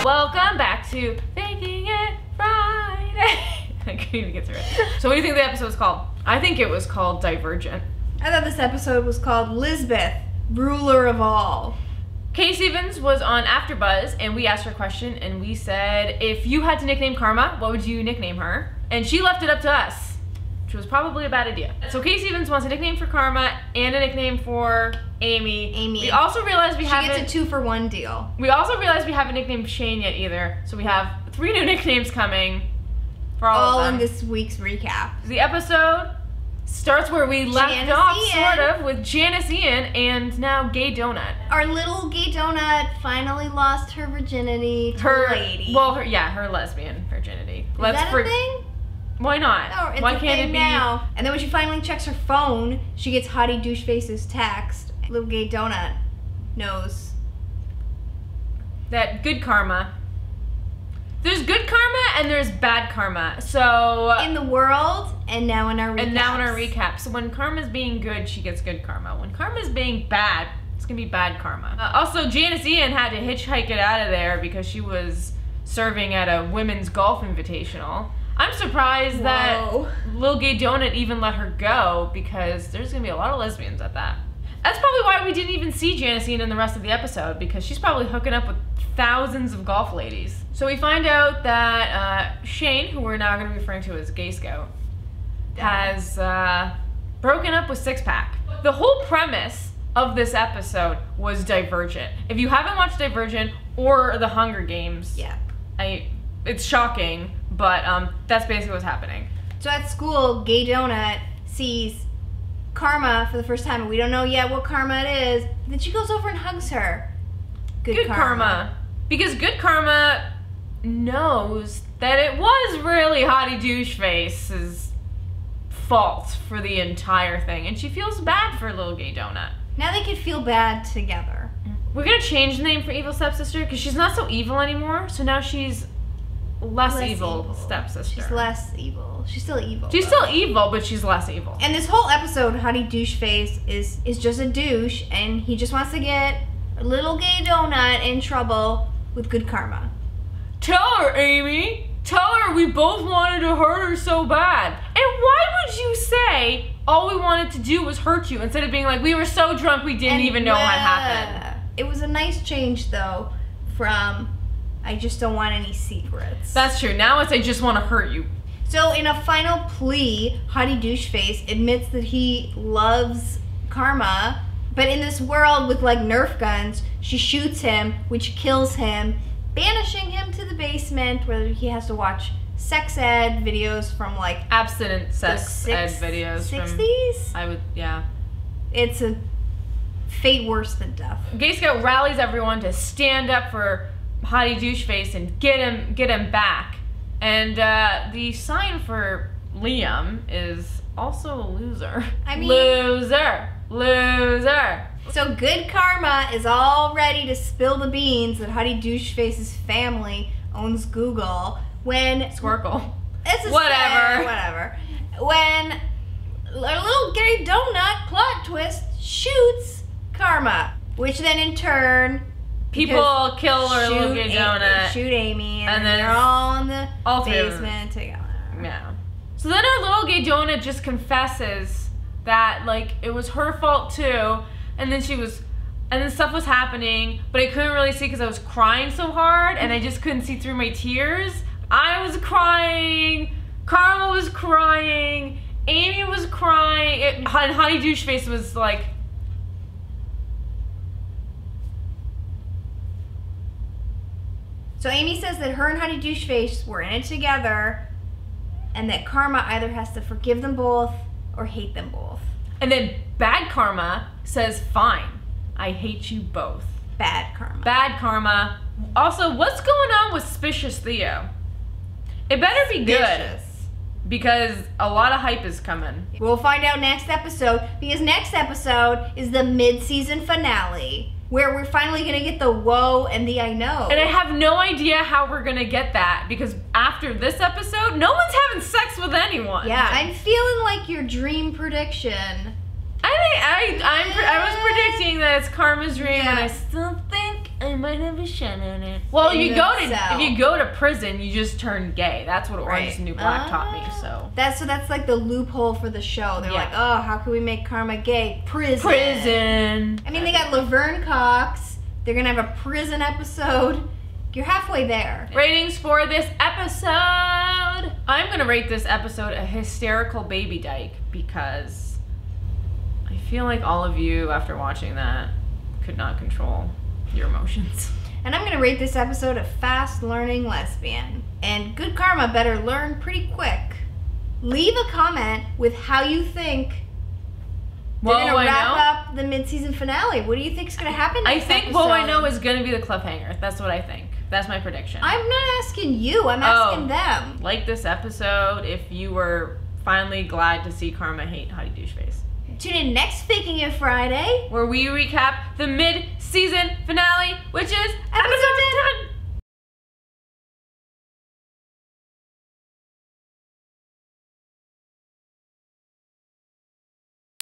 Welcome back to Faking It Friday. I couldn't even get through it. So what do you think the episode was called? I think it was called Divergent. I thought this episode was called Lisbeth, Ruler of All. Kay Stevens was on AfterBuzz, and we asked her a question, and we said, if you had to nickname Karma, what would you nickname her? And she left it up to us, which was probably a bad idea. So Kay Stevens wants a nickname for Karma and a nickname for Amy. We also realized we haven't... She gets a 2-for-1 deal. We also realized we haven't nicknamed Shane yet either, so we have 3 new nicknames coming for all of them. In this week's recap. The episode starts where we left off, sort of, with Janice Ian and now Gay Donut. Our little Gay Donut finally lost her virginity to a lady. Well, her lesbian virginity. Is that a thing? Why not? Oh, it's Why a can't thing it be now? And then when she finally checks her phone, she gets Hottie Doucheface's text. Little Gay Donut knows that good karma. There's good karma and there's bad karma. So in the world and now in our recap. So when karma's being good, she gets good karma. When karma's being bad, it's gonna be bad karma. Also, Janice Ian had to hitchhike it out of there because she was serving at a women's golf invitational. I'm surprised that Lil Gay Donut even let her go because there's gonna be a lot of lesbians at that. That's probably why we didn't even see Janice Ian in the rest of the episode, because she's probably hooking up with thousands of golf ladies. So we find out that Shane, who we're now going to be referring to as Gay Scout, has broken up with Six Pack. The whole premise of this episode was Divergent. If you haven't watched Divergent or The Hunger Games, it's shocking, but that's basically what's happening. So at school, Gay Donut sees Karma for the first time, and we don't know yet what Karma it is. Then she goes over and hugs her. Good karma. Because good karma knows that it was really Hottie Doucheface's fault for the entire thing, and she feels bad for Little Gay Donut. Now they can feel bad together. We're gonna change the name for Evil Stepsister because she's not so evil anymore. So now she's less evil stepsister. She's less evil. She's still evil. She's still evil, but she's less evil. And this whole episode, Hottie Doucheface is just a douche, and he just wants to get Little Gay Donut in trouble with good karma. Tell her, Amy. Tell her we both wanted to hurt her so bad. And why would you say all we wanted to do was hurt you instead of being like, we were so drunk we didn't even know what happened? It was a nice change, though, from I just don't want any secrets. That's true. Now it's I just want to hurt you. So in a final plea, Hottie Doucheface admits that he loves Karma, but in this world with like Nerf guns, she shoots him, which kills him, banishing him to the basement where he has to watch sex ed videos from like abstinent sex ed videos 60s? Yeah. It's a fate worse than death. Gay Scout rallies everyone to stand up for Hottie Doucheface and get him back. And the sign for Liam is also a loser. I mean, loser. So good karma is all ready to spill the beans that Hottie Doucheface's family owns Google when Squircle. It's a whatever. When a Little Gay Donut plot twist shoots Karma, which then in turn people kill her Little Gay Donut, shoot Amy, and then they're all in the basement together. Yeah. So then our Little Gay Donut just confesses that like it was her fault too, and then stuff was happening, but I couldn't really see because I was crying so hard, and I just couldn't see through my tears. I was crying, Karma was crying, Amy was crying, and Hottie Doucheface was like. So Amy says that her and Hottie Doucheface were in it together, and that Karma either has to forgive them both or hate them both. And then bad Karma says, fine, I hate you both. Bad Karma. Bad Karma. Also, what's going on with Suspicious Theo? It better be good, because a lot of hype is coming. We'll find out next episode, because next episode is the mid-season finale, where we're finally going to get the whoa and the I know. And I have no idea how we're going to get that, because after this episode, no one's having sex with anyone. Yeah, I'm feeling like your dream prediction. I was predicting that it's Karma's dream, and I still think I I might have a shot on it. Well, if you go to prison, you just turn gay. That's what Orange is the New Black taught me. So that's like the loophole for the show. They're like, oh, how can we make Karma gay? Prison. I mean, they got Laverne Cox. They're gonna have a prison episode. You're halfway there. Ratings for this episode. I'm gonna rate this episode a hysterical baby dyke because I feel like all of you, after watching that, could not control your emotions. And I'm gonna rate this episode a fast learning lesbian. And Good Karma better learn pretty quick. Leave a comment with how you think they're gonna wrap up the mid-season finale. What do you think is gonna happen next episode? What I know is gonna be the cliffhanger. That's what I think. That's my prediction. I'm not asking you, I'm asking them. Like this episode if you were finally glad to see Karma hate Hottie Doucheface. Tune in next Faking It Friday, where we recap the mid-season finale, which is